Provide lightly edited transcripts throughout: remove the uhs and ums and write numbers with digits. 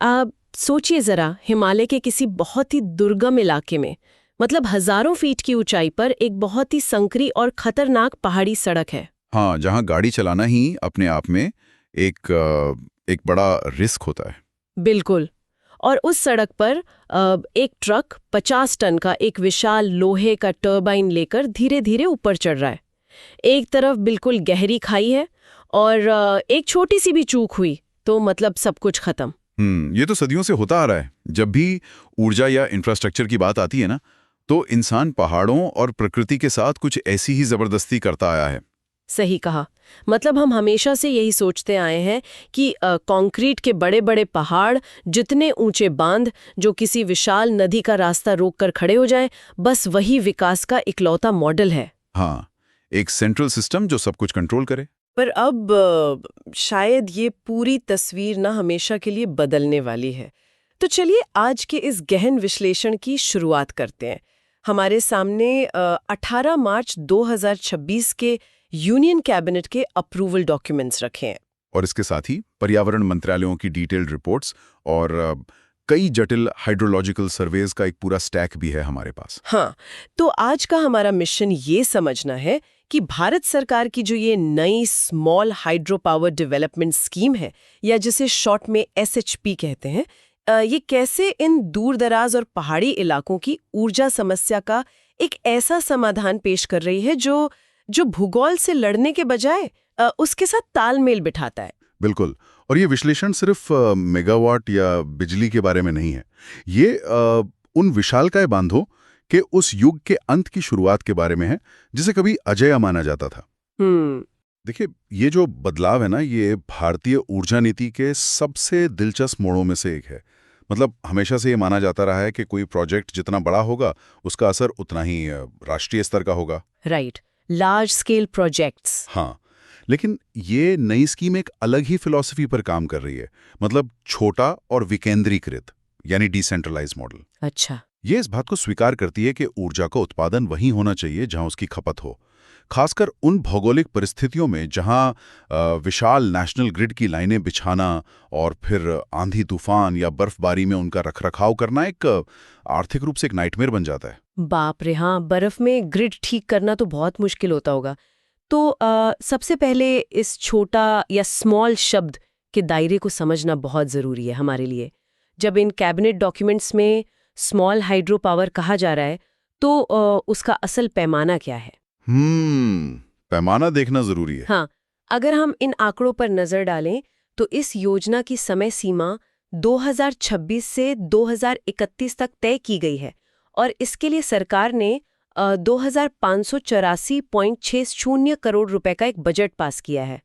आप सोचिए जरा, हिमालय के किसी बहुत ही दुर्गम इलाके में, मतलब हजारों फीट की ऊंचाई पर एक बहुत ही संकरी और खतरनाक पहाड़ी सड़क है। हाँ, जहाँ गाड़ी चलाना ही अपने आप में एक बड़ा रिस्क होता है। बिल्कुल। और उस सड़क पर एक ट्रक 50 टन का एक विशाल लोहे का टर्बाइन लेकर धीरे धीरे ऊपर चढ़ रहा है। एक तरफ बिल्कुल गहरी खाई है और एक छोटी सी भी चूक हुई तो मतलब सब कुछ खत्म। ये तो सदियों से होता आ रहा है। जब भी ऊर्जा या इंफ्रास्ट्रक्चर की बात आती है ना, तो इंसान पहाड़ों और प्रकृति के साथ कुछ ऐसी ही जबरदस्ती करता आया है। सही कहा। मतलब हम हमेशा से यही सोचते आए हैं कि कंक्रीट के बड़े बड़े पहाड़, जितने ऊंचे बांध जो किसी विशाल नदी का रास्ता रोककर खड़े हो जाएं, बस वही विकास का इकलौता मॉडल है। हाँ, एक सेंट्रल सिस्टम जो सब कुछ कंट्रोल करे। पर अब शायद ये पूरी तस्वीर ना हमेशा के लिए बदलने वाली है। तो चलिए आज के इस गहन विश्लेषण की शुरुआत करते हैं। हमारे सामने 18 मार्च 2026 के यूनियन कैबिनेट के अप्रूवल डॉक्यूमेंट्स रखे हैं। और इसके साथ ही पर्यावरण मंत्रालयों की डिटेल्ड रिपोर्ट्स और कई जटिल हाइड्रोलॉजिकल सर्वेज का एक पूरा स्टैक भी है हमारे पास। हाँ, तो आज का हमारा मिशन ये समझना है कि भारत सरकार की जो ये नई small hydro power development scheme है, या जिसे शॉर्ट में SHP कहते हैं, ये कैसे इन दूरदराज और पहाड़ी इलाकों की ऊर्जा समस्या का एक ऐसा समाधान पेश कर रही है जो भूगोल से लड़ने के बजाय उसके साथ तालमेल बिठाता है। बिल्कुल। और ये विश्लेषण सिर्फ मेगावाट या बिजली के बारे में नहीं है। ये उन विशालकाय बांधों के उस युग के अंत की शुरुआत के बारे में है, जिसे कभी अजेय माना जाता था। देखिए, ये जो बदलाव है ना, ये भारतीय ऊर्जा नीति के सबसे दिलचस्प मोड़ों में से एक है। मतलब हमेशा से ये माना जाता रहा है कि कोई प्रोजेक्ट जितना बड़ा होगा, उसका असर उतना ही राष्ट्रीय स्तर का होगा। Right, large scale projects. हाँ, लेकिन ये नई स्कीम एक अलग ही फिलॉसफी पर काम कर रही है। मतलब छोटा और विकेंद्रीकृत, यानी डिसेंट्रलाइज मॉडल। अच्छा। ये इस बात को स्वीकार करती है कि ऊर्जा का उत्पादन वहीं होना चाहिए जहां उसकी खपत हो, खासकर उन भौगोलिक परिस्थितियों में जहां विशाल नेशनल ग्रिड की लाइनें बिछाना और फिर आंधी तूफान या बर्फबारी में उनका रखरखाव करना एक आर्थिक रूप से एक नाइटमेयर बन जाता है। बाप रे, हाँ, बर्फ में ग्रिड ठीक करना तो बहुत मुश्किल होता होगा। तो सबसे पहले इस छोटा या स्मॉल शब्द के दायरे को समझना बहुत ज़रूरी है हमारे लिए। जब इन कैबिनेट डॉक्यूमेंट्स में स्मॉल हाइड्रो पावर कहा जा रहा है, तो उसका असल पैमाना क्या है? पैमाना देखना ज़रूरी है। हाँ, अगर हम इन आंकड़ों पर नज़र डालें, तो इस योजना की समय सीमा 2026 से 2031 तक तय की गई है और इसके लिए सरकार ने 2584.60 करोड़ रुपए का एक बजट पास किया है।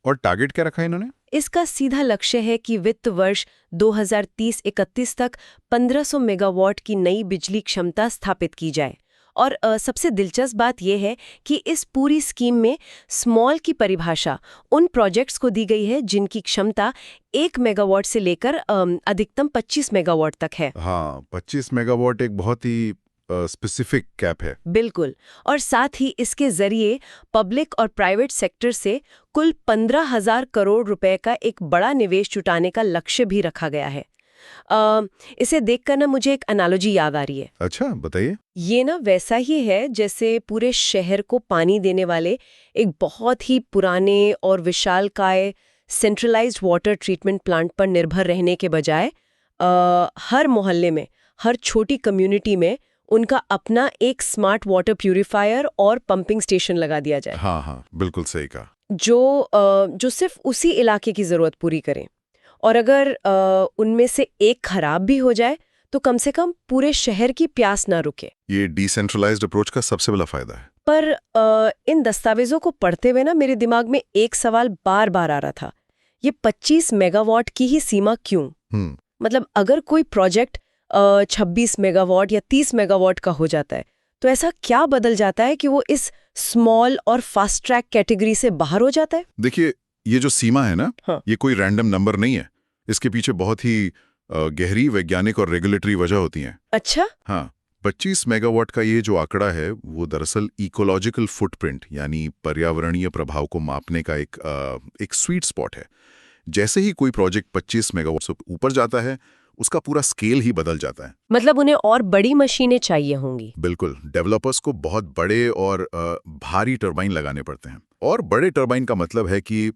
और टारगेट क्या रखा है इन्होंने? इसका सीधा लक्ष्य है कि वित्त वर्ष 2030-31 तक 1500 मेगावाट की नई बिजली क्षमता स्थापित की जाए। और सबसे दिलचस्प बात यह है कि इस पूरी स्कीम में स्मॉल की परिभाषा उन प्रोजेक्ट्स को दी गई है जिनकी क्षमता 1 मेगावाट से लेकर अधिकतम 25 मेगावाट तक है। हाँ, 25 मेगावाट एक बहुत ही स्पेसिफिक कैप है। बिल्कुल। और साथ ही इसके जरिए पब्लिक और प्राइवेट सेक्टर से कुल 15,000 करोड़ रुपए का एक बड़ा निवेश जुटाने का लक्ष्य भी रखा गया है। इसे देखकर ना मुझे एक एनालॉजी याद आ रही है। अच्छा, बताइए। ये ना वैसा ही है जैसे पूरे शहर को पानी देने वाले एक बहुत ही पुराने और विशालकाय सेंट्रलाइज्ड वाटर ट्रीटमेंट प्लांट पर निर्भर रहने के बजाय हर मोहल्ले में, हर छोटी कम्युनिटी में उनका अपना एक स्मार्ट वाटर प्यूरिफायर और पंपिंग स्टेशन लगा दिया जाए। हाँ हाँ, बिल्कुल सही कहा। जो सिर्फ उसी इलाके की जरूरत पूरी करें। और अगर उनमें से एक खराब भी हो जाए तो कम से कम पूरे शहर की प्यास ना रुके। ये डिसेंट्रलाइज्ड अप्रोच का सबसे बड़ा फायदा है। पर इन दस्तावेजों को पढ़ते हुए ना मेरे दिमाग में एक सवाल बार बार आ रहा था, ये 25 मेगावाट की ही सीमा क्यों? मतलब अगर कोई प्रोजेक्ट 26 मेगावाट या 30 मेगावाट का हो जाता है, तो ऐसा क्या बदल जाता है कि वो इस स्मॉल और फास्ट ट्रैक कैटेगरी से बाहर हो जाता है? देखिए, ये जो सीमा है ना, हाँ। ये कोई रैंडम नंबर नहीं है। इसके पीछे बहुत ही गहरी वैज्ञानिक और रेगुलेटरी वजह होती हैं। अच्छा। हाँ, 25 मेगावाट का ये जो आंकड़ा है, वो दरअसल इकोलॉजिकल फुटप्रिंट यानी पर्यावरणीय प्रभाव को मापने का एक स्वीट स्पॉट है, जैसे ही कोई प्रोजेक्ट 25 मेगावाट से ऊपर जाता है, उसका पूरा स्केल ही बदल जाता है। मतलब उन्हें और बड़ी मशीनें चाहिए होंगी। बिल्कुल, डेवलपर्स को बहुत बड़े और भारी टरबाइन लगाने पड़ते हैं। और बड़े टरबाइन का मतलब है कि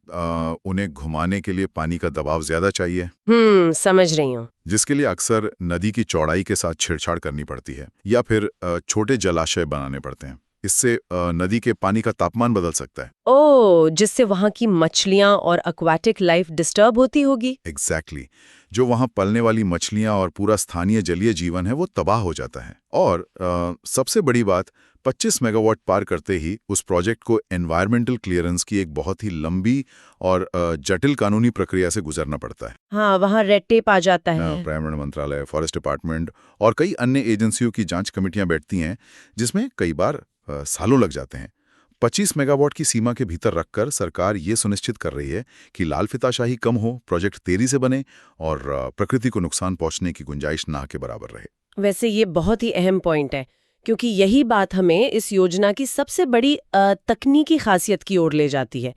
उन्हें घुमाने के लिए पानी का दबाव ज्यादा चाहिए, समझ रही हूँ। जिसके लिए अक्सर नदी की चौड़ाई के साथ छेड़छाड़ करनी पड़ती है या फिर छोटे जलाशय बनाने पड़ते हैं। इससे नदी के पानी का तापमान बदल सकता है। ओह, जिससे वहाँ की मछलियाँ और एक्वाटिक लाइफ डिस्टर्ब होती होगी। एग्जैक्टली जो वहाँ पलने वाली मछलियाँ और पूरा स्थानीय जलीय जीवन है वो तबाह हो जाता है। और सबसे बड़ी बात, 25 मेगावाट पार करते ही उस प्रोजेक्ट को एनवायरमेंटल क्लियरेंस की एक बहुत ही लंबी और जटिल कानूनी प्रक्रिया से गुजरना पड़ता है। हाँ, वहाँ रेड टेप आ जाता है। पर्यावरण मंत्रालय, फॉरेस्ट डिपार्टमेंट और कई अन्य एजेंसियों की जांच कमेटियां बैठती हैं, जिसमें कई बार सालों लग जाते हैं। 25 मेगावाट की सीमा के भीतर रखकर सरकार ये सुनिश्चित कर रही है कि लाल फीताशाही कम हो, प्रोजेक्ट तेजी से बने और प्रकृति को नुकसान पहुंचने की गुंजाइश ना के बराबर रहे। वैसे ये बहुत ही अहम पॉइंट है, क्योंकि यही बात हमें इस योजना की सबसे बड़ी तकनीकी खासियत की ओर ले जाती है।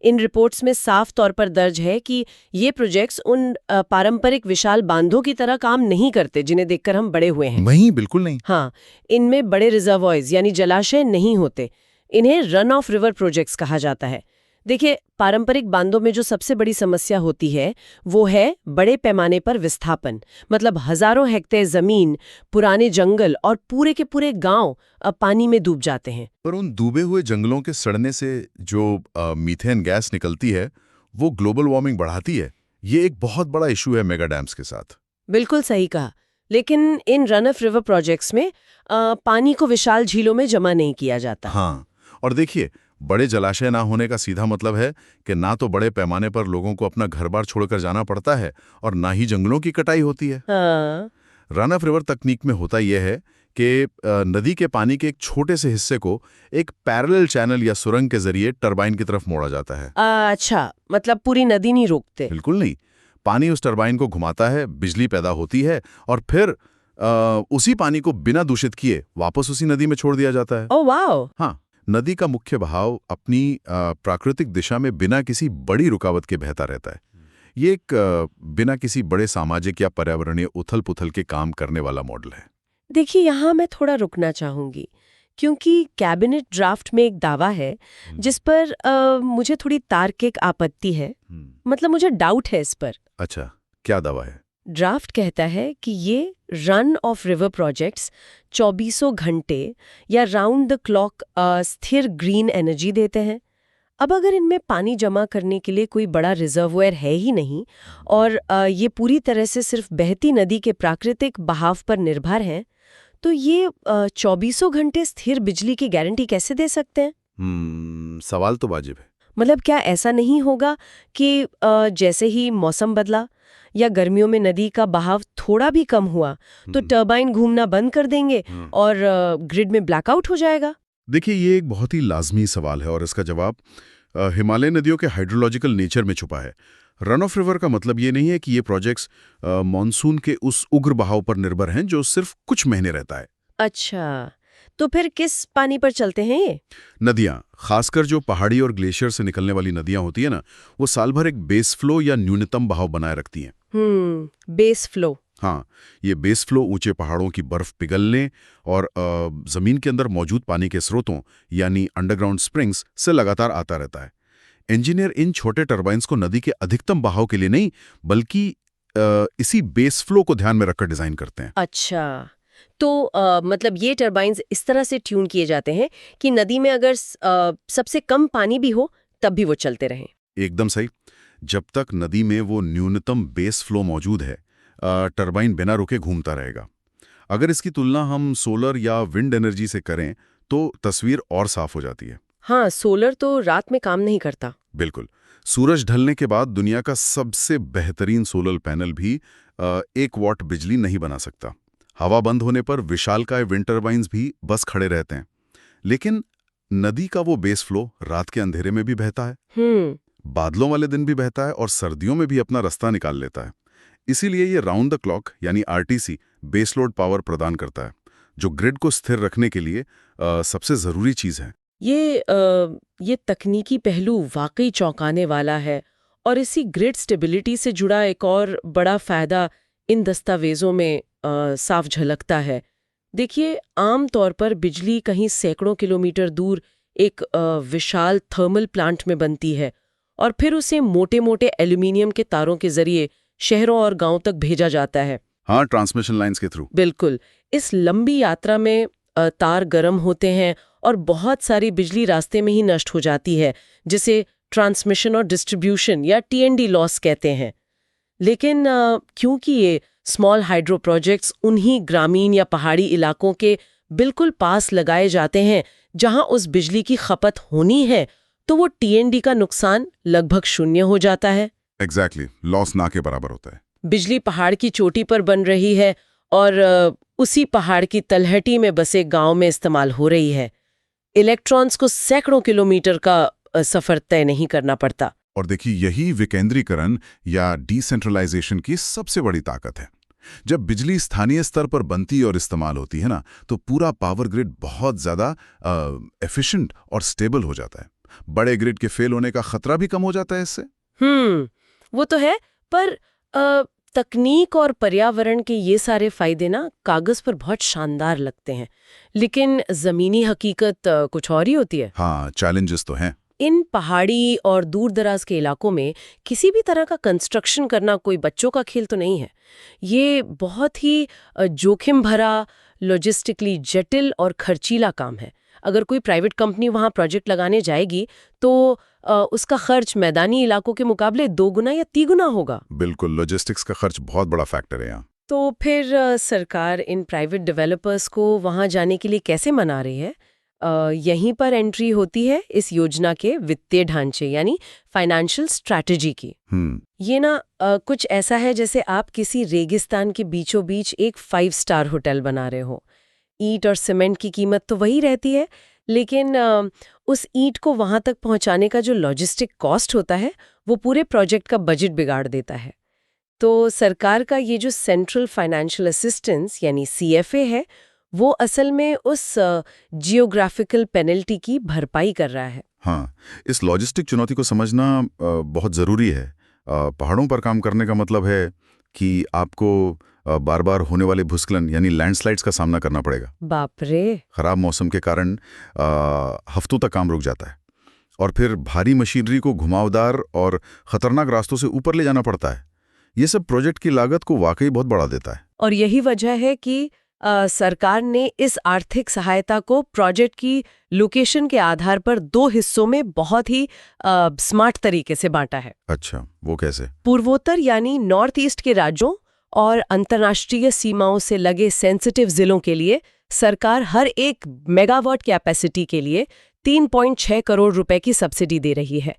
इन रिपोर्ट्स में साफ तौर पर दर्ज है कि ये प्रोजेक्ट्स उन पारंपरिक विशाल बांधों की तरह काम नहीं करते जिन्हें देखकर हम बड़े हुए हैं। नहीं, बिल्कुल नहीं। हाँ, इनमें बड़े रिजर्वॉयर्स यानी जलाशय नहीं होते। इन्हें रन ऑफ रिवर प्रोजेक्ट्स कहा जाता है। देखिए, पारंपरिक बांधों में जो सबसे बड़ी समस्या होती है वो है बड़े पैमाने पर विस्थापन। मतलब हजारों हेक्टेयर जमीन, पुराने जंगल और पूरे के पूरे गांव अब पानी में डूब जाते हैं। पर उन डूबे हुए जंगलों के सड़ने से जो मीथेन गैस निकलती है वो ग्लोबल वार्मिंग बढ़ाती है। ये एक बहुत बड़ा इशू है मेगा डैम्स के साथ। बिल्कुल सही कहा। लेकिन इन रन ऑफ रिवर प्रोजेक्ट्स में पानी को विशाल झीलों में जमा नहीं किया जाता। हाँ, और देखिए, बड़े जलाशय ना होने का सीधा मतलब है कि ना तो बड़े पैमाने पर लोगों को अपना घर-बार छोड़कर जाना पड़ता है और ना ही जंगलों की कटाई होती है। हाँ। रन ऑफ रिवर तकनीक में होता यह है कि नदी के पानी के एक छोटे से हिस्से को एक पैरेलल चैनल या सुरंग के जरिए टरबाइन की तरफ मोड़ा जाता है। अच्छा, मतलब पूरी नदी नहीं रोकते। बिल्कुल नहीं। पानी उस टरबाइन को घुमाता है, बिजली पैदा होती है और फिर उसी पानी को बिना दूषित किए वापस उसी नदी में छोड़ दिया जाता है। Oh wow. हाँ, नदी का मुख्य बहाव अपनी प्राकृतिक दिशा में बिना किसी बड़ी रुकावट के बहता रहता है। ये एक बिना किसी बड़े सामाजिक या पर्यावरणीय उथल-पुथल के काम करने वाला मॉडल है। देखिए, यहाँ मैं थोड़ा रुकना चाहूंगी, क्योंकि कैबिनेट ड्राफ्ट में एक दावा है जिस पर मुझे थोड़ी तार्किक आपत्ति है। मतलब मुझे डाउट है इस पर। अच्छा, क्या दावा है? ड्राफ्ट कहता है कि ये रन ऑफ रिवर प्रोजेक्ट्स 2400 घंटे या राउंड द क्लॉक स्थिर ग्रीन एनर्जी देते हैं। अब अगर इनमें पानी जमा करने के लिए कोई बड़ा रिजर्वोयर है ही नहीं और ये पूरी तरह से सिर्फ बहती नदी के प्राकृतिक बहाव पर निर्भर हैं, तो ये 2400 घंटे स्थिर बिजली की गारंटी कैसे दे सकते हैं? सवाल तो वाजिब है। मतलब क्या ऐसा नहीं होगा कि जैसे ही मौसम बदला या गर्मियों में नदी का बहाव थोड़ा भी कम हुआ तो टरबाइन घूमना बंद कर देंगे और ग्रिड में ब्लैकआउट हो जाएगा? देखिए, ये एक बहुत ही लाजमी सवाल है और इसका जवाब हिमालय नदियों के हाइड्रोलॉजिकल नेचर में छुपा है। रन ऑफ रिवर का मतलब ये नहीं है कि ये प्रोजेक्ट्स मॉनसून के उस उग्र बहाव पर निर्भर हैं जो सिर्फ कुछ महीने रहता है। अच्छा, तो फिर किस पानी पर चलते हैं ये? नदियां, खासकर जो पहाड़ी और ग्लेशियर से निकलने वाली नदियां होती है ना, वो साल भर एक बेस फ्लो या न्यूनतम बहाव बनाए रखती हैं। Base flow. हाँ, ये बेस फ्लो ऊंचे पहाड़ों की बर्फ पिघलने और जमीन के अंदर मौजूद पानी के स्रोतों यानी अंडरग्राउंड स्प्रिंग्स से लगातार आता रहता है। इंजीनियर इन छोटे टरबाइन्स को नदी के अधिकतम बहाव के लिए नहीं, बल्कि इसी बेस फ्लो को ध्यान में रखकर डिजाइन करते हैं। अच्छा, तो मतलब ये टरबाइन्स इस तरह से ट्यून किए जाते हैं कि नदी में अगर सबसे कम पानी भी हो तब भी वो चलते रहें। एकदम सही। जब तक नदी में वो न्यूनतम बेस फ्लो मौजूद है, टरबाइन बिना रुके घूमता रहेगा। अगर इसकी तुलना हम सोलर या विंड एनर्जी से करें तो तस्वीर और साफ हो जाती है। हाँ, सोलर तो रात में काम नहीं करता। बिल्कुल। सूरज ढलने के बाद दुनिया का सबसे बेहतरीन सोलर पैनल भी 1 वॉट बिजली नहीं बना सकता। हवा बंद होने पर विशालकाय विंड टरबाइन्स भी बस खड़े रहते हैं। लेकिन नदी का वो बेस फ्लो रात के अंधेरे में भी बहता है, बादलों वाले दिन भी बहता है और सर्दियों में भी अपना रास्ता निकाल लेता है। इसीलिए ये राउंड द क्लॉक यानी आरटीसी बेसलोड पावर प्रदान करता है, जो ग्रिड को स्थिर रखने के लिए सबसे जरूरी चीज है। ये तकनीकी पहलू वाकई चौंकाने वाला है और इसी ग्रिड स्टेबिलिटी से जुड़ा एक और बड़ा फायदा इन दस्तावेजों में साफ झलकता है। देखिए, आम तौर पर बिजली कहीं सैकड़ों किलोमीटर दूर एक विशाल थर्मल प्लांट में बनती है और फिर उसे मोटे-मोटे एल्यूमिनियम के तारों के जरिए शहरों और गांवों तक भेजा जाता है। हाँ, ट्रांसमिशन लाइंस के थ्रू। बिल्कुल। इस लंबी यात्रा में तार गर्म होते हैं और बहुत सारी बिजली रास्ते में ही नष्ट हो जाती है, जिसे ट्रांसमिशन और डिस्ट्रीब्यूशन या टीएनडी लॉस कहते हैं। लेकिन क्योंकि ये स्मॉल हाइड्रो प्रोजेक्ट्स उन्हीं ग्रामीण या पहाड़ी इलाकों के बिल्कुल पास लगाए जाते हैं जहां उस बिजली की खपत होनी है, तो वो टीएनडी का नुकसान लगभग शून्य हो जाता है। एग्जैक्टली, लॉस ना के बराबर होता है। बिजली पहाड़ की चोटी पर बन रही है और उसी पहाड़ की तलहटी में बसे गांव में इस्तेमाल हो रही है। इलेक्ट्रॉन्स को सैकड़ों किलोमीटर का सफर तय नहीं करना पड़ता। और देखिए, यही विकेंद्रीकरण या डिसेंट्रलाइजेशन की सबसे बड़ी ताकत है। जब बिजली स्थानीय स्तर पर बनती और इस्तेमाल होती है ना, तो पूरा पावर ग्रिड बहुत ज्यादा एफिशिएंट और स्टेबल हो जाता है। बड़े ग्रिड के फेल होने का खतरा भी कम हो जाता है इससे। वो तो है, पर तकनीक और पर्यावरण के ये सारे फायदे ना कागज पर बहुत शानदार लगते हैं, लेकिन जमीनी हकीकत कुछ और ही होती है। हाँ, चैलेंजेस तो हैं। इन पहाड़ी और दूर दराज के इलाकों में किसी भी तरह का कंस्ट्रक्शन करना कोई बच्चों का खेल तो नहीं है। ये बहुत ही जोखिम भरा, लॉजिस्टिकली जटिल और खर्चीला काम है। अगर कोई प्राइवेट कंपनी वहां प्रोजेक्ट लगाने जाएगी तो उसका खर्च मैदानी इलाकों के मुकाबले 2 गुना या 3 गुना होगा। बिल्कुल, लॉजिस्टिक्स का खर्च बहुत बड़ा फैक्टर है यहाँ। तो फिर सरकार इन प्राइवेट डेवलपर्स को वहां जाने के लिए कैसे मना रही है? यहीं पर एंट्री होती है इस योजना के वित्तीय ढांचे यानी फाइनेंशियल स्ट्रैटेजी की। ये ना कुछ ऐसा है जैसे आप किसी रेगिस्तान के बीचों बीच एक 5 स्टार होटल बना रहे हो। ईंट और सीमेंट की कीमत तो वही रहती है, लेकिन उस ईंट को वहां तक पहुंचाने का जो लॉजिस्टिक कॉस्ट होता है वो पूरे प्रोजेक्ट का बजट बिगाड़ देता है। तो सरकार का ये जो सेंट्रल फाइनेंशियल असिस्टेंस यानी CFA है, वो असल में उस जियोग्राफिकल पेनल्टी की भरपाई कर रहा है। हाँ, इस लॉजिस्टिक चुनौती को समझना बहुत ज़रूरी है। पहाड़ों पर काम करने का मतलब है कि आपको बार बार होने वाले भूस्खलन यानी लैंडस्लाइड्स का सामना करना पड़ेगा। बाप रे! खराब मौसम के कारण हफ्तों तक काम रुक जाता है और फिर भारी मशीनरी को घुमावदार और खतरनाक रास्तों से ऊपर ले जाना पड़ता है। ये सब प्रोजेक्ट की लागत को वाकई बहुत बढ़ा देता है। और यही वजह है कि सरकार ने इस आर्थिक सहायता को प्रोजेक्ट की लोकेशन के आधार पर 2 हिस्सों में बहुत ही स्मार्ट तरीके से बांटा है। अच्छा, वो कैसे? पूर्वोत्तर यानी नॉर्थ ईस्ट के राज्यों और अंतर्राष्ट्रीय सीमाओं से लगे सेंसिटिव जिलों के लिए सरकार हर 1 मेगावाट कैपेसिटी के लिए 3.6 करोड़ रुपए की सब्सिडी दे रही है,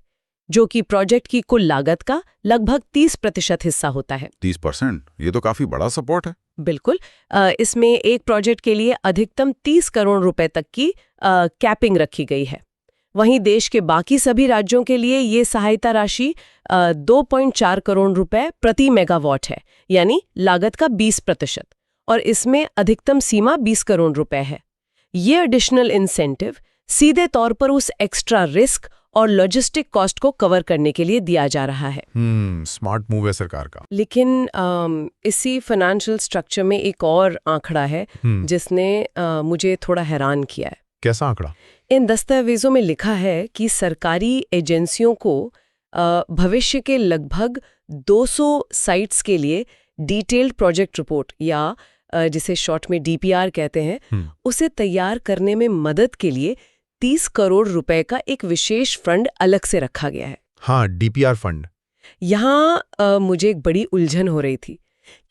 जो कि प्रोजेक्ट की कुल लागत का लगभग 30% हिस्सा होता है। 30%? ये तो काफी बड़ा सपोर्ट है। बिल्कुल। इसमें एक प्रोजेक्ट के लिए अधिकतम 30 करोड़ रुपए तक की कैपिंग रखी गई है। वहीं देश के बाकी सभी राज्यों के लिए ये सहायता राशि 2.4 करोड़ रुपए प्रति मेगावाट है, यानी लागत का 20%, और इसमें अधिकतम सीमा 20 करोड़ रुपए है। ये एडिशनल इंसेंटिव सीधे तौर पर उस एक्स्ट्रा रिस्क और लॉजिस्टिक कॉस्ट को कवर करने के लिए दिया जा रहा है। स्मार्ट मूव है सरकार का। लेकिन इसी फाइनेंशियल स्ट्रक्चर में एक और आंकड़ा है जिसने मुझे थोड़ा हैरान किया है। कैसा आंकड़ा? इन दस्तावेजों में लिखा है कि सरकारी एजेंसियों को भविष्य के लगभग 200 साइट्स के लिए डिटेल्ड प्रोजेक्ट रिपोर्ट या जिसे शॉर्ट में DPR कहते हैं, उसे तैयार करने में मदद के लिए 30 करोड़ रुपए का एक विशेष फंड अलग से रखा गया है। हाँ, DPR फंड। यहाँ मुझे एक बड़ी उलझन हो रही थी।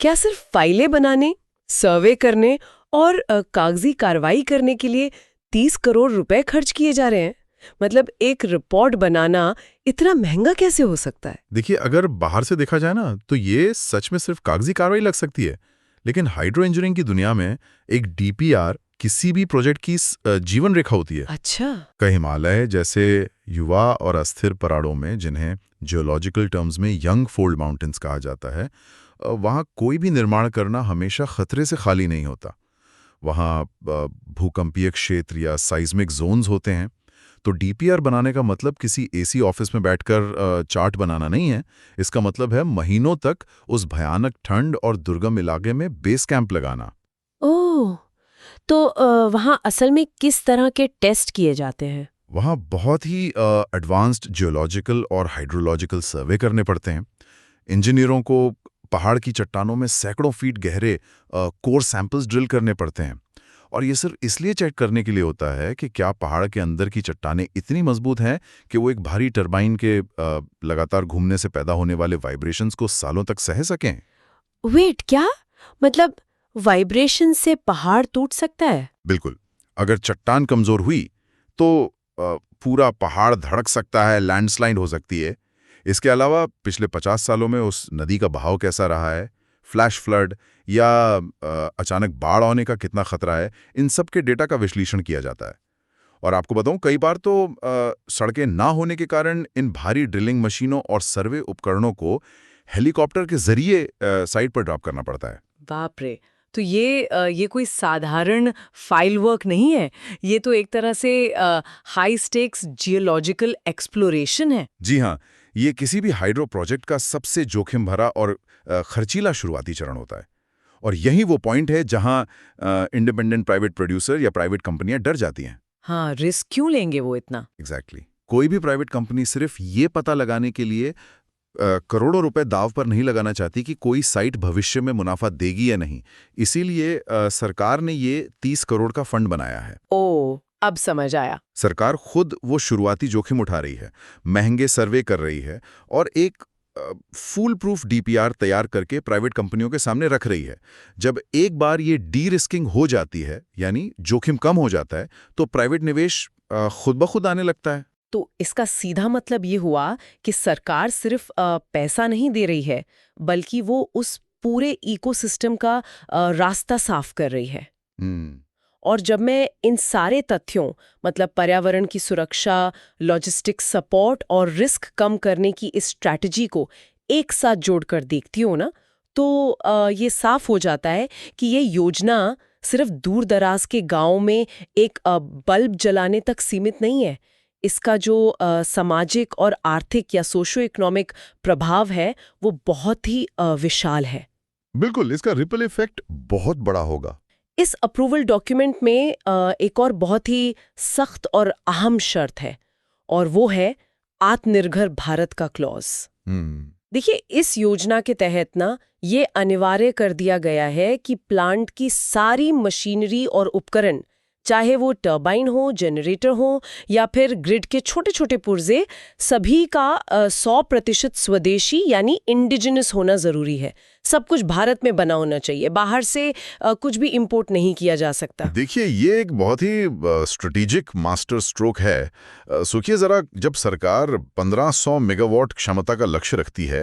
क्या सिर्फ फाइलें बनाने, सर्वे करने और कागजी कार्रवाई करने के लिए 30 करोड़ रुपए खर्च किए जा रहे हैं? मतलब एक रिपोर्ट बनाना इतना महंगा कैसे हो सकता है? देखिए, अगर बाहर से देखा जाए ना, तो ये सच में सिर्फ कागजी कार्रवाई लग सकती है, लेकिन हाइड्रो इंजीनियरिंग की दुनिया में एक DPR किसी भी प्रोजेक्ट की जीवन रेखा होती है। अच्छा। कई हिमालय जैसे युवा और अस्थिर पहाड़ों में, जिन्हें जियोलॉजिकल टर्म्स में यंग फोल्ड माउंटेन्स कहा जाता है, वहाँ कोई भी निर्माण करना हमेशा खतरे से खाली नहीं होता। वहाँ भूकंपीय क्षेत्र या साइज्मिक जोन्स होते हैं, तो डीपीआर बनाने का मतलब किसी एसी ऑफिस में बैठकर चार्ट बनाना नहीं है। इसका मतलब है महीनों तक उस भयानक ठंड और दुर्गम इलाके में बेस कैंप लगाना। ओह, तो वहाँ असल में किस तरह के टेस्ट किए जाते हैं? वहाँ बहुत ही एडवांस्ड जियोलॉजिकल और हाइड्रोलॉजिकल सर्वे करने पड़ते हैं। इंजीनियरों को पहाड़ की चट्टानों में सैकड़ों फीट गहरे कोर सैंपल्स ड्रिल करने पड़ते हैं। और ये सिर्फ इसलिए चेक करने के लिए होता है कि क्या पहाड़ के अंदर की चट्टानें इतनी मजबूत हैं कि वो एक भारी टरबाइन के लगातार घूमने से पैदा होने वाले वाइब्रेशंस को सालों तक सह सकें। वेट, क्या मतलब वाइब्रेशन से पहाड़ टूट सकता है? बिल्कुल। अगर चट्टान कमजोर हुई तो पूरा पहाड़ धड़क सकता है, लैंडस्लाइड हो सकती है। इसके अलावा पिछले 50 सालों में उस नदी का बहाव कैसा रहा है, फ्लैश फ्लड या अचानक बाढ़ आने का कितना खतरा है, इन सब के डेटा का विश्लेषण किया जाता है। और आपको बताऊं, कई बार तो सड़कें ना होने के कारण इन भारी ड्रिलिंग मशीनों और सर्वे उपकरणों को हेलीकॉप्टर के जरिए साइट पर ड्रॉप करना पड़ता है। बाप रे। तो ये कोई साधारण फाइल वर्क नहीं है, ये तो एक तरह से हाई स्टेक्स जियोलॉजिकल एक्सप्लोरेशन है। जी हाँ, ये किसी भी हाइड्रो प्रोजेक्ट का सबसे जोखिम भरा और खर्चीला शुरुआती चरण होता है। और यही वो पॉइंट है जहां इंडिपेंडेंट प्राइवेट प्रोड्यूसर या प्राइवेट कंपनियां डर जाती हैं। हाँ, रिस्क क्यों लेंगे वो इतना? एग्जैक्टली। कोई भी प्राइवेट कंपनी सिर्फ ये पता लगाने के लिए करोड़ों रुपए दाव पर नहीं लगाना चाहती कि कोई साइट भविष्य में मुनाफा देगी या नहीं। इसीलिए सरकार ने ये 30 करोड़ का फंड बनाया है। ओ, अब समझ आया। सरकार खुद वो शुरुआती जोखिम उठा रही है, महंगे सर्वे कर रही है और एक फूल प्रूफ डीपीआर तैयार करके प्राइवेट कंपनियों के सामने रख रही है। जब एक बार ये डी रिस्किंग हो जाती है, यानी जोखिम कम हो जाता है, तो प्राइवेट निवेश खुद ब खुद आने लगता है। तो इसका सीधा मतलब ये हुआ कि सरकार सिर्फ पैसा नहीं दे रही है, बल्कि वो उस पूरे इकोसिस्टम का रास्ता साफ कर रही है। और जब मैं इन सारे तथ्यों, मतलब पर्यावरण की सुरक्षा, लॉजिस्टिक्स सपोर्ट और रिस्क कम करने की इस स्ट्रैटेजी को एक साथ जोड़कर देखती हूँ ना, तो ये साफ हो जाता है कि ये योजना सिर्फ दूर दराज के गांव में एक बल्ब जलाने तक सीमित नहीं है। इसका जो सामाजिक और आर्थिक या सोशो इकोनॉमिक प्रभाव है, वो बहुत ही विशाल है। बिल्कुल, इसका रिपल इफेक्ट बहुत बड़ा होगा। इस अप्रूवल डॉक्यूमेंट में एक और बहुत ही सख्त और अहम शर्त है, और वो है आत्मनिर्भर भारत का क्लॉज। देखिए, इस योजना के तहत ना ये अनिवार्य कर दिया गया है कि प्लांट की सारी मशीनरी और उपकरण, चाहे वो टर्बाइन हो, जनरेटर हो या फिर ग्रिड के छोटे छोटे पुर्जे, सभी का 100% स्वदेशी यानी इंडिजिनस होना जरूरी है। सब कुछ भारत में बना होना चाहिए, बाहर से कुछ भी इंपोर्ट नहीं किया जा सकता। देखिए, ये एक बहुत ही स्ट्रेटेजिक मास्टर स्ट्रोक है। सोचिए जरा, जब सरकार 1500 मेगावाट क्षमता का लक्ष्य रखती है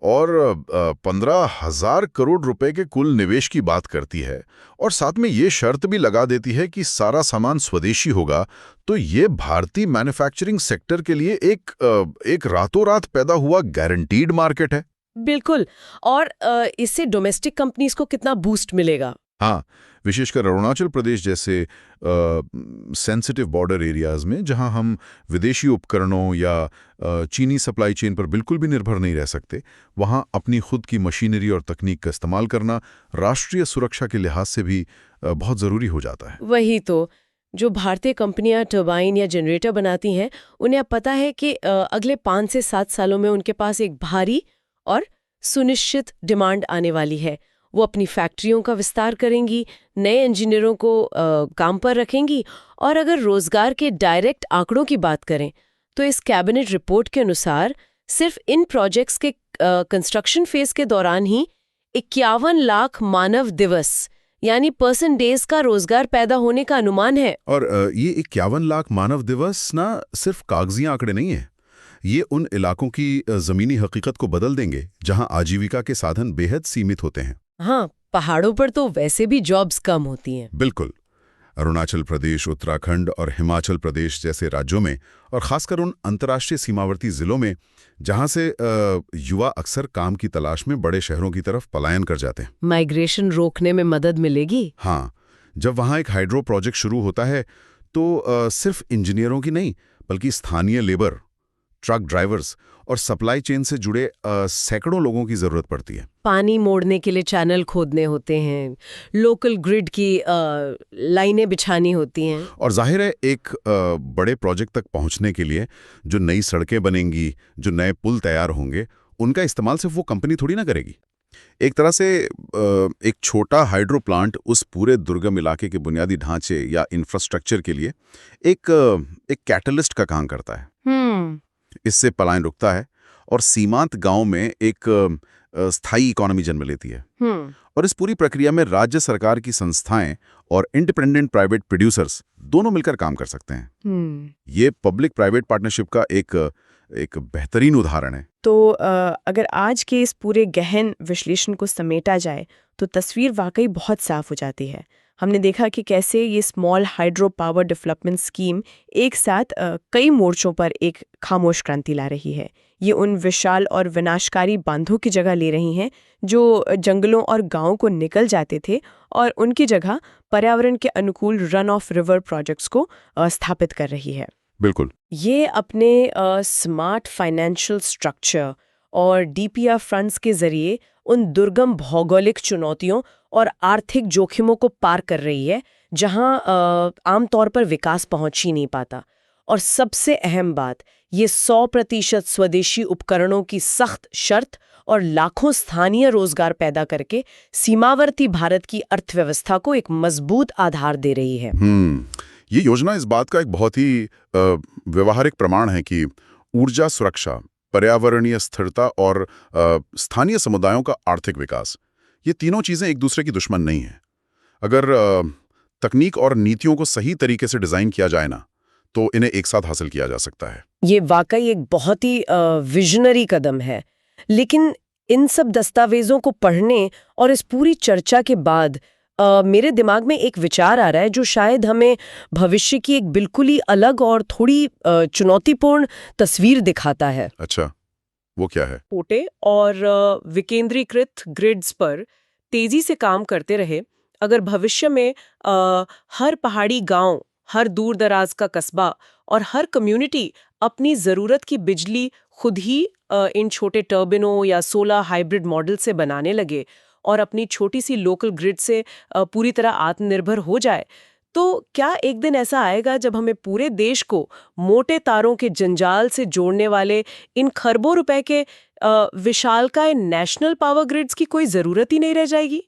और 15,000 करोड़ रुपए के कुल निवेश की बात करती है और साथ में ये शर्त भी लगा देती है कि सारा सामान स्वदेशी होगा, तो ये भारतीय मैन्युफैक्चरिंग सेक्टर के लिए एक रातों रात पैदा हुआ गारंटीड मार्केट है। बिल्कुल। और इससे डोमेस्टिक कंपनीज को कितना बूस्ट मिलेगा। हाँ, विशेषकर अरुणाचल प्रदेश जैसे सेंसिटिव बॉर्डर एरियाज में, जहां हम विदेशी उपकरणों या चीनी सप्लाई चेन पर बिल्कुल भी निर्भर नहीं रह सकते, वहां अपनी खुद की मशीनरी और तकनीक का इस्तेमाल करना राष्ट्रीय सुरक्षा के लिहाज से भी बहुत ज़रूरी हो जाता है। वही तो, जो भारतीय कंपनियां टरबाइन या जनरेटर बनाती हैं, उन्हें अब पता है कि अगले 5 से 7 सालों में उनके पास एक भारी और सुनिश्चित डिमांड आने वाली है। वो अपनी फैक्ट्रियों का विस्तार करेंगी, नए इंजीनियरों को काम पर रखेंगी, और अगर रोजगार के डायरेक्ट आंकड़ों की बात करें तो इस कैबिनेट रिपोर्ट के अनुसार सिर्फ इन प्रोजेक्ट्स के कंस्ट्रक्शन फेज के दौरान ही 51 लाख मानव दिवस यानी पर्सन डेज का रोजगार पैदा होने का अनुमान है। और ये 51 लाख मानव दिवस ना सिर्फ कागजी आंकड़े नहीं है, ये उन इलाकों की जमीनी हकीकत को बदल देंगे जहां आजीविका के साधन बेहद सीमित होते हैं। हाँ, पहाड़ों पर तो वैसे भी जॉब्स कम होती हैं। बिल्कुल। अरुणाचल प्रदेश, उत्तराखंड और हिमाचल प्रदेश जैसे राज्यों में, और खासकर उन अंतर्राष्ट्रीय सीमावर्ती जिलों में जहां से युवा अक्सर काम की तलाश में बड़े शहरों की तरफ पलायन कर जाते हैं। माइग्रेशन रोकने में मदद मिलेगी। हाँ, जब वहां एक हाइड्रो प्रोजेक्ट शुरू होता है तो सिर्फ इंजीनियरों की नहीं, बल्कि स्थानीय लेबर, ट्रक ड्राइवर्स और सप्लाई चेन से जुड़े सैकड़ों लोगों की जरूरत पड़ती है। पानी मोड़ने के लिए चैनल खोदने होते हैं, लोकल ग्रिड की लाइनें बिछानी होती हैं। और जाहिर है एक बड़े प्रोजेक्ट तक पहुंचने के लिए जो नई सड़कें बनेंगी, जो नए पुल तैयार होंगे, उनका इस्तेमाल सिर्फ वो कंपनी थोड़ी ना करेगी। एक तरह से एक छोटा हाइड्रो प्लांट उस पूरे दुर्गम इलाके के बुनियादी ढांचे या इंफ्रास्ट्रक्चर के लिए एक कैटलिस्ट का काम करता है। इससे पलायन रुकता है और सीमांत गांव में एक स्थायी इकोनॉमी जन्म लेती है। और इस पूरी प्रक्रिया में राज्य सरकार की संस्थाएं और इंडिपेंडेंट प्राइवेट प्रोड्यूसर्स दोनों मिलकर काम कर सकते हैं। ये पब्लिक प्राइवेट पार्टनरशिप का एक बेहतरीन उदाहरण है। तो अगर आज के इस पूरे गहन विश्लेषण को समेटा जाए तो तस्वीर वाकई बहुत साफ हो जाती है। हमने देखा कि कैसे ये small hydro power development scheme एक साथ कई मोर्चों पर एक खामोश क्रांति ला रही है। ये उन विशाल और विनाशकारी बांधों की जगह ले रही हैं जो जंगलों और गांवों को निकल जाते थे, और उनकी जगह पर्यावरण के अनुकूल रन ऑफ रिवर प्रोजेक्ट्स को स्थापित कर रही है। बिल्कुल। ये अपने स्मार्ट फाइनेंशियल स्ट्रक्चर और डीपीआर फंड्स के जरिए उन दुर्गम भौगोलिक चुनौतियों और आर्थिक जोखिमों को पार कर रही है जहां आमतौर पर विकास पहुंच ही नहीं पाता। और सबसे अहम बात, ये 100% स्वदेशी उपकरणों की सख्त शर्त और लाखों स्थानीय रोजगार पैदा करके सीमावर्ती भारत की अर्थव्यवस्था को एक मजबूत आधार दे रही है। ये योजना इस बात का एक बहुत ही व्यवहारिक प्रमाण है कि ऊर्जा सुरक्षा, पर्यावरणीय स्थिरता और स्थानीय समुदायों का आर्थिक विकास, ये तीनों चीजें एक दूसरे की दुश्मन नहीं है। अगर तकनीक और नीतियों को सही तरीके से डिजाइन किया जाए ना, तो इन्हें एक साथ हासिल किया जा सकता है। ये वाकई एक बहुत ही विजनरी कदम है। लेकिन इन सब दस्तावेजों को पढ़ने और इस पूरी चर्चा के बाद मेरे दिमाग में एक विचार आ रहा है जो शायद हमें भविष्य की एक बिल्कुल ही अलग और थोड़ी चुनौतीपूर्ण तस्वीर दिखाता है। अच्छा, वो क्या है? छोटे और विकेंद्रीकृत ग्रिड्स पर तेजी से काम करते रहे अगर भविष्य में हर पहाड़ी गांव, हर दूर दराज का कस्बा और हर कम्युनिटी अपनी ज़रूरत की बिजली खुद ही इन छोटे टर्बिनों या सोलर हाइब्रिड मॉडल से बनाने लगे और अपनी छोटी सी लोकल ग्रिड से पूरी तरह आत्मनिर्भर हो जाए, तो क्या एक दिन ऐसा आएगा जब हमें पूरे देश को मोटे तारों के जंजाल से जोड़ने वाले इन खरबों रुपए के विशालकाय नेशनल पावर ग्रिड्स की कोई ज़रूरत ही नहीं रह जाएगी?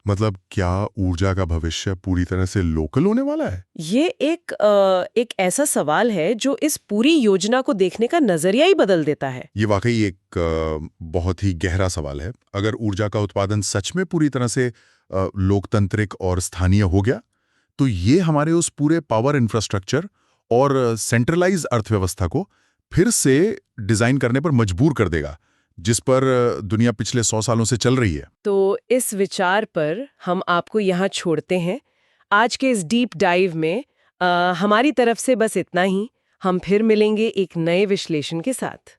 मतलब क्या ऊर्जा का भविष्य पूरी तरह से लोकल होने वाला है? ये एक ऐसा सवाल है जो इस पूरी योजना को देखने का नजरिया ही बदल देता है। ये वाकई एक बहुत ही गहरा सवाल है। अगर ऊर्जा का उत्पादन सच में पूरी तरह से लोकतांत्रिक और स्थानीय हो गया, तो ये हमारे उस पूरे पावर इंफ्रास्ट्रक्चर और सेंट्रलाइज अर्थव्यवस्था को फिर से डिजाइन करने पर मजबूर कर देगा, जिस पर दुनिया पिछले 100 सालों से चल रही है। तो इस विचार पर हम आपको यहाँ छोड़ते हैं। आज के इस डीप डाइव में हमारी तरफ से बस इतना ही। हम फिर मिलेंगे एक नए विश्लेषण के साथ।